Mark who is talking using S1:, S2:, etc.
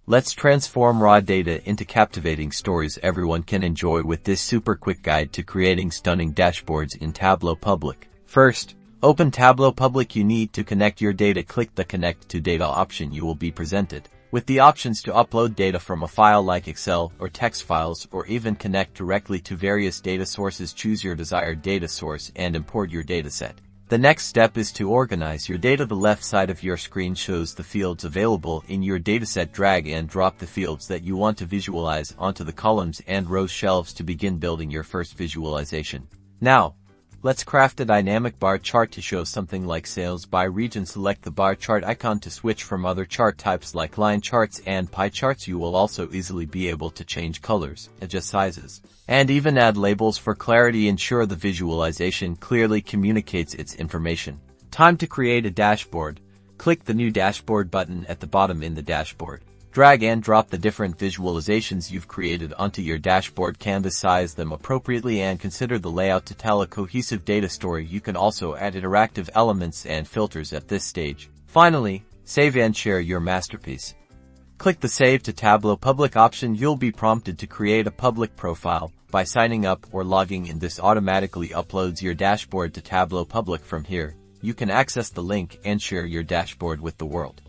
S1: Let's transform raw data into captivating stories everyone can enjoy with this super quick guide to creating stunning dashboards in Tableau Public. First, open Tableau Public. You need to connect your data. Click the Connect to Data option. You will be presented with the options to upload data from a file like Excel or text files, or even connect directly to various data sources. Choose your desired data source and import your dataset. The next step is to organize your data. The left side of your screen shows the fields available in your dataset. Drag and drop the fields that you want to visualize onto the columns and rows shelves to begin building your first visualization. Now, let's craft a dynamic bar chart to show something like sales by region. Select the bar chart icon to switch from other chart types like line charts and pie charts. You will also easily be able to change colors, adjust sizes, and even add labels for clarity. Ensure the visualization clearly communicates its information. Time to create a dashboard. Click the New Dashboard button at the bottom in the dashboard. Drag and drop the different visualizations you've created onto your dashboard canvas. Size them appropriately and consider the layout to tell a cohesive data story. You can also add interactive elements and filters at this stage. Finally, save and share your masterpiece. Click the Save to Tableau Public option. You'll be prompted to create a public profile by signing up or logging in. This automatically uploads your dashboard to Tableau Public. From here, you can access the link and share your dashboard with the world.